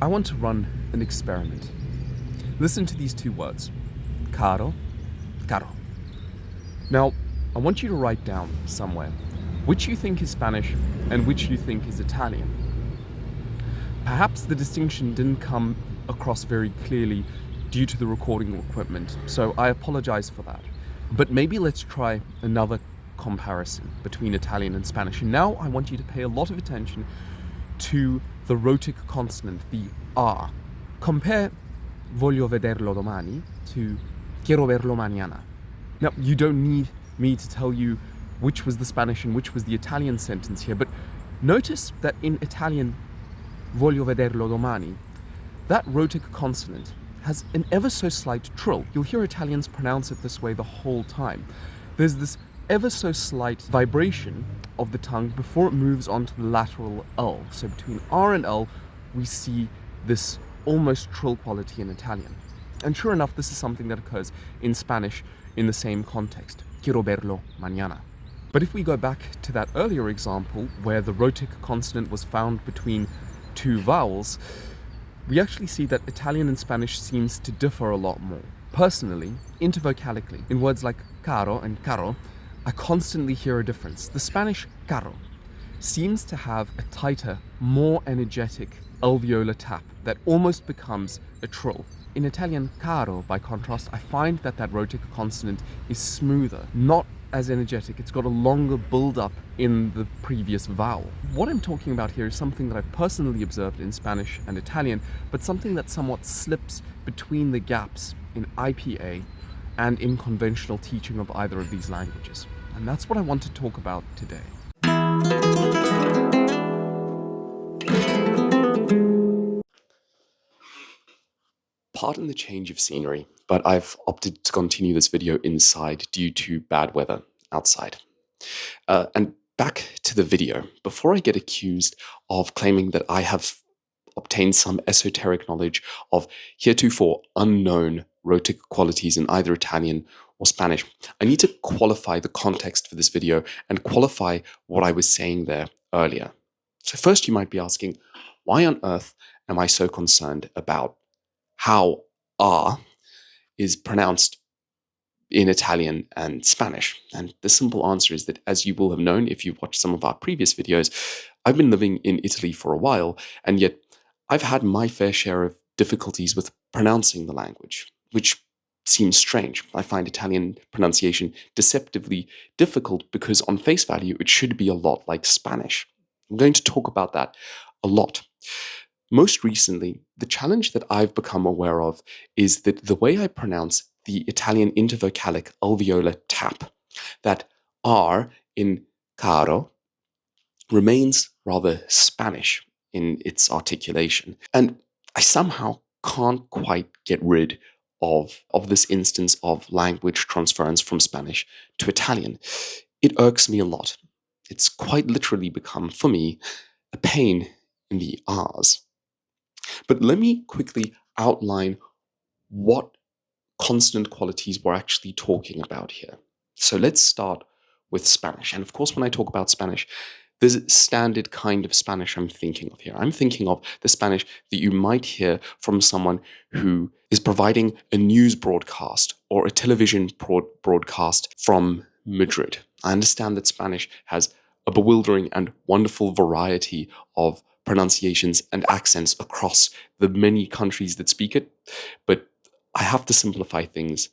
I want to run an experiment. Listen to these two words, caro, caro. Now, I want you to write down somewhere which you think is Spanish and which you think is Italian. Perhaps the distinction didn't come across very clearly due to the recording equipment, so I apologize for that. But maybe let's try another comparison between Italian and Spanish. And now I want you to pay a lot of attention to the rhotic consonant, the R. Compare voglio vederlo domani to quiero verlo mañana. Now, you don't need me to tell you which was the Spanish and which was the Italian sentence here, but notice that in Italian, voglio vederlo domani, that rhotic consonant has an ever so slight trill. You'll hear Italians pronounce it this way the whole time. There's this ever so slight vibration of the tongue before it moves on to the lateral L. So between R and L, we see this almost trill quality in Italian. And sure enough, this is something that occurs in Spanish in the same context. Quiero verlo mañana. But if we go back to that earlier example where the rhotic consonant was found between two vowels, we actually see that Italian and Spanish seems to differ a lot more. Personally, intervocalically, in words like caro and caro, I constantly hear a difference. The Spanish caro seems to have a tighter, more energetic alveolar tap that almost becomes a trill. In Italian caro, by contrast, I find that that rhotic consonant is smoother, not as energetic. It's got a longer build-up in the previous vowel. What I'm talking about here is something that I've personally observed in Spanish and Italian, but something that somewhat slips between the gaps in IPA and in conventional teaching of either of these languages. And that's what I want to talk about today. Pardon the change of scenery, but I've opted to continue this video inside due to bad weather outside. And back to the video. Before I get accused of claiming that I have obtained some esoteric knowledge of heretofore unknown rhotic qualities in either Italian or Spanish, I need to qualify the context for this video and qualify what I was saying there earlier. So first you might be asking, why on earth am I so concerned about how R is pronounced in Italian and Spanish? And the simple answer is that, as you will have known if you've watched some of our previous videos, I've been living in Italy for a while, and yet I've had my fair share of difficulties with pronouncing the language, which seems strange. I find Italian pronunciation deceptively difficult because on face value it should be a lot like Spanish. I'm going to talk about that a lot. Most recently, the challenge that I've become aware of is that the way I pronounce the Italian intervocalic alveolar tap, that R in caro, remains rather Spanish in its articulation. And I somehow can't quite get rid of this instance of language transference from Spanish to Italian. It irks me a lot. It's quite literally become, for me, a pain in the R's. But let me quickly outline what consonant qualities we're actually talking about here. So let's start with Spanish. And of course, when I talk about Spanish, there's a standard kind of Spanish I'm thinking of here. I'm thinking of the Spanish that you might hear from someone who is providing a news broadcast or a television broadcast from Madrid. I understand that Spanish has a bewildering and wonderful variety of pronunciations and accents across the many countries that speak it, but I have to simplify things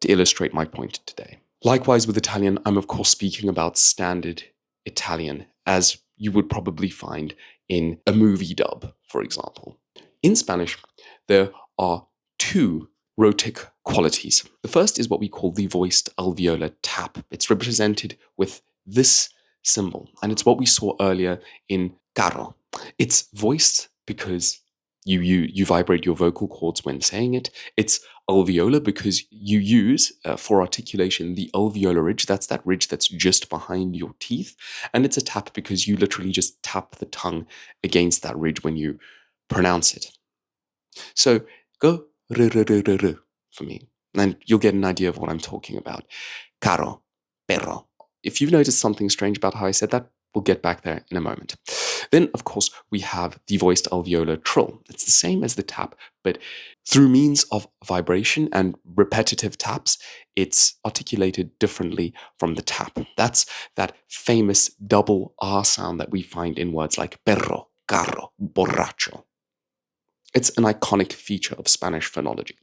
to illustrate my point today. Likewise with Italian, I'm of course speaking about standard Italian, as you would probably find in a movie dub, for example. In Spanish, there are two rhotic qualities. The first is what we call the voiced alveolar tap. It's represented with this symbol, and it's what we saw earlier in caro. It's voiced because you vibrate your vocal cords when saying it. It's alveolar because you use, for articulation, the alveolar ridge. That's that ridge that's just behind your teeth. And it's a tap because you literally just tap the tongue against that ridge when you pronounce it. So go r for me, and you'll get an idea of what I'm talking about. Caro, perro. If you've noticed something strange about how I said that, we'll get back there in a moment. Then, of course, we have the voiced alveolar trill. It's the same as the tap, but through means of vibration and repetitive taps, it's articulated differently from the tap. That's that famous double R sound that we find in words like perro, caro, borracho. It's an iconic feature of Spanish phonology.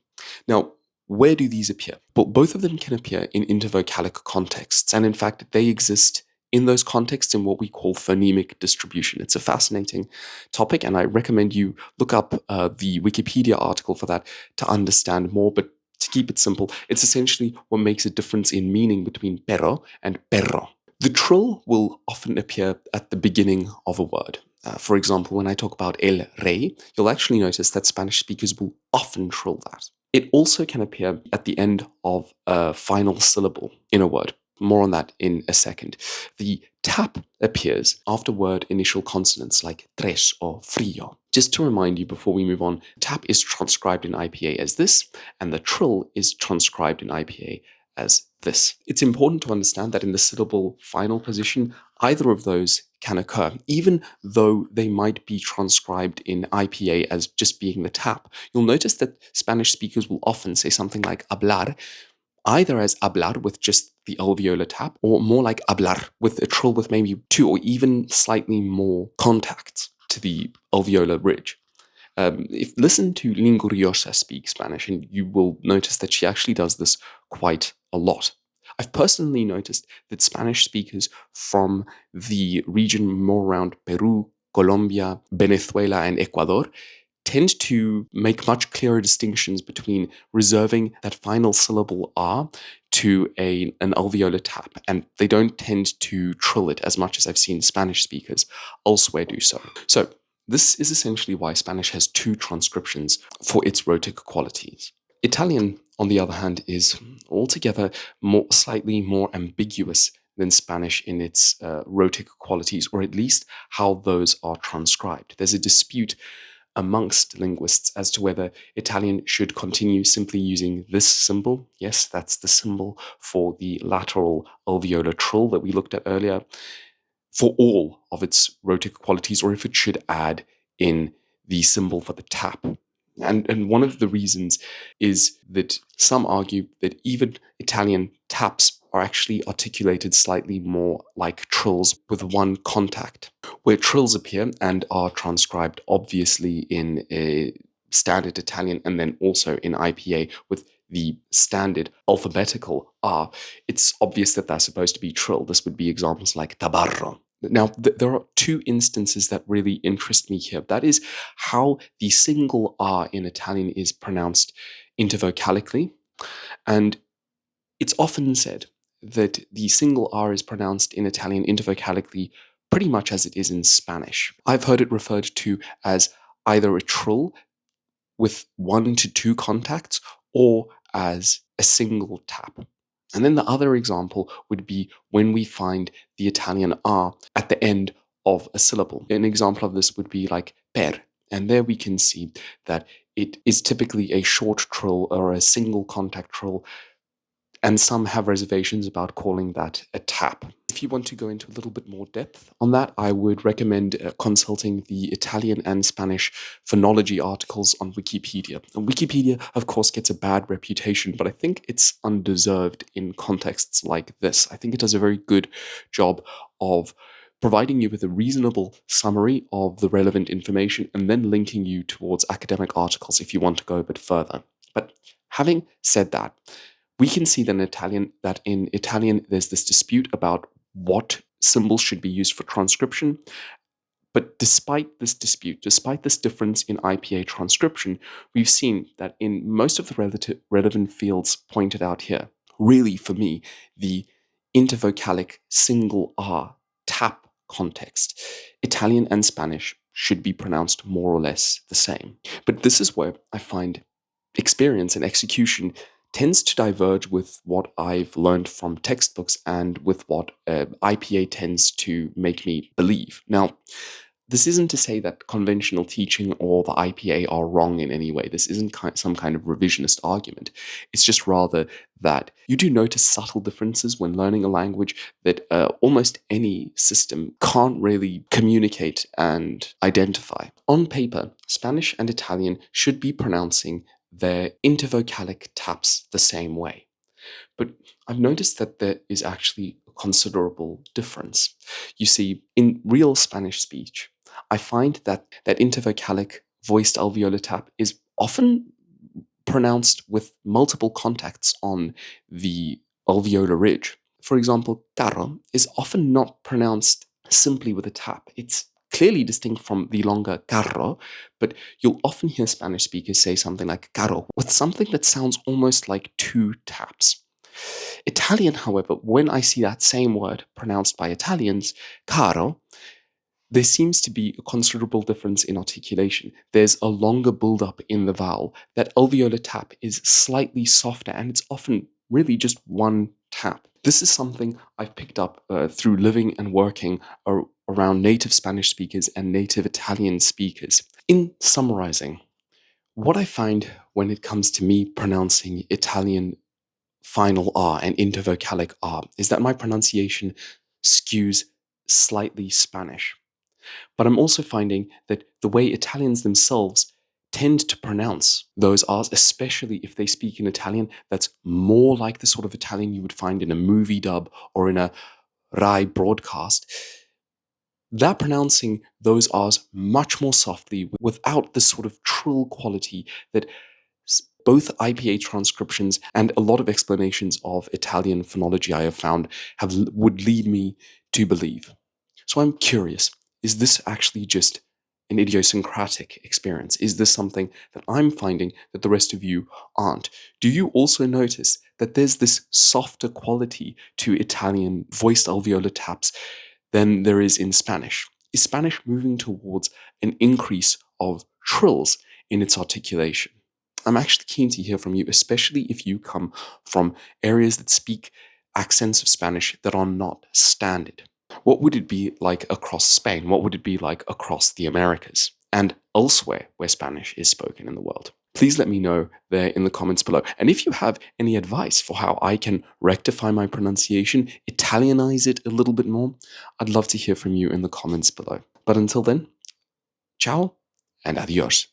Now, where do these appear? Well, both of them can appear in intervocalic contexts, and in fact, they exist in those contexts in what we call phonemic distribution. It's a fascinating topic, and I recommend you look up the Wikipedia article for that to understand more. But to keep it simple, it's essentially what makes a difference in meaning between perro and perro. The trill will often appear at the beginning of a word. For example, when I talk about el rey, you'll actually notice that Spanish speakers will often trill that. It also can appear at the end of a final syllable in a word. More on that in a second. The tap appears after word initial consonants like tres or frío. Just to remind you before we move on, tap is transcribed in IPA as this, and the trill is transcribed in IPA as this. It's important to understand that in the syllable final position, either of those can occur, even though they might be transcribed in IPA as just being the tap. You'll notice that Spanish speakers will often say something like hablar, either as hablar with just the alveolar tap, or more like hablar with a trill with maybe 2 or even slightly more contacts to the alveolar ridge. Listen to Linguriosa speak Spanish, and you will notice that she actually does this quite a lot. I've personally noticed that Spanish speakers from the region more around Peru, Colombia, Venezuela, and Ecuador tend to make much clearer distinctions between reserving that final syllable R to an alveolar tap, and they don't tend to trill it as much as I've seen Spanish speakers elsewhere do so. So, this is essentially why Spanish has 2 transcriptions for its rhotic qualities. Italian, on the other hand, is altogether slightly more ambiguous than Spanish in its rhotic qualities, or at least how those are transcribed. There's a dispute amongst linguists as to whether Italian should continue simply using this symbol. Yes, that's the symbol for the lateral alveolar trill that we looked at earlier, for all of its rhotic qualities, or if it should add in the symbol for the tap. And one of the reasons is that some argue that even Italian taps are actually articulated slightly more like trills with one contact, where trills appear and are transcribed obviously in a standard Italian and then also in IPA with the standard alphabetical R. It's obvious that they're supposed to be trill. This would be examples like tabarro. Now, there are 2 instances that really interest me here. That is how the single R in Italian is pronounced intervocalically. And it's often said that the single R is pronounced in Italian intervocalically pretty much as it is in Spanish. I've heard it referred to as either a trill with 1 to 2 contacts or as a single tap. And then the other example would be when we find the Italian R at the end of a syllable. An example of this would be like per, and there we can see that it is typically a short trill or a single contact trill, and some have reservations about calling that a tap. If you want to go into a little bit more depth on that, I would recommend consulting the Italian and Spanish phonology articles on Wikipedia. And Wikipedia, of course, gets a bad reputation, but I think it's undeserved in contexts like this. I think it does a very good job of providing you with a reasonable summary of the relevant information and then linking you towards academic articles if you want to go a bit further. But having said that, we can see that in Italian there's this dispute about what symbols should be used for transcription. But despite this dispute, despite this difference in IPA transcription, we've seen that in most of the relevant fields pointed out here, really for me, the intervocalic single R tap context, Italian and Spanish should be pronounced more or less the same. But this is where I find experience and execution tends to diverge with what I've learned from textbooks and with what IPA tends to make me believe. Now, This isn't to say that conventional teaching or the IPA are wrong in any way. This isn't some kind of revisionist argument. It's just rather that you do notice subtle differences when learning a language that almost any system can't really communicate and identify. On paper, Spanish and Italian should be pronouncing their intervocalic taps the same way. But I've noticed that there is actually a considerable difference. You see, in real Spanish speech, I find that intervocalic voiced alveolar tap is often pronounced with multiple contacts on the alveolar ridge. For example, caro is often not pronounced simply with a tap. It's clearly distinct from the longer carro, but you'll often hear Spanish speakers say something like caro with something that sounds almost like two taps. Italian, however, when I see that same word pronounced by Italians, caro, there seems to be a considerable difference in articulation. There's a longer build-up in the vowel. That alveolar tap is slightly softer, and it's often really just one tap. This is something I've picked up through living and working around native Spanish speakers and native Italian speakers. In summarizing, what I find when it comes to me pronouncing Italian final R and intervocalic R is that my pronunciation skews slightly Spanish. But I'm also finding that the way Italians themselves tend to pronounce those R's, especially if they speak in Italian that's more like the sort of Italian you would find in a movie dub or in a Rai broadcast, they're pronouncing those R's much more softly without the sort of trill quality that both IPA transcriptions and a lot of explanations of Italian phonology I have found would lead me to believe. So I'm curious, is this actually just an idiosyncratic experience? Is this something that I'm finding that the rest of you aren't? Do you also notice that there's this softer quality to Italian voiced alveolar taps than there is in Spanish? Is Spanish moving towards an increase of trills in its articulation? I'm actually keen to hear from you, especially if you come from areas that speak accents of Spanish that are not standard. What would it be like across Spain? What would it be like across the Americas and elsewhere where Spanish is spoken in the world? Please let me know there in the comments below. And if you have any advice for how I can rectify my pronunciation, Italianize it a little bit more, I'd love to hear from you in the comments below. But until then, ciao and adios.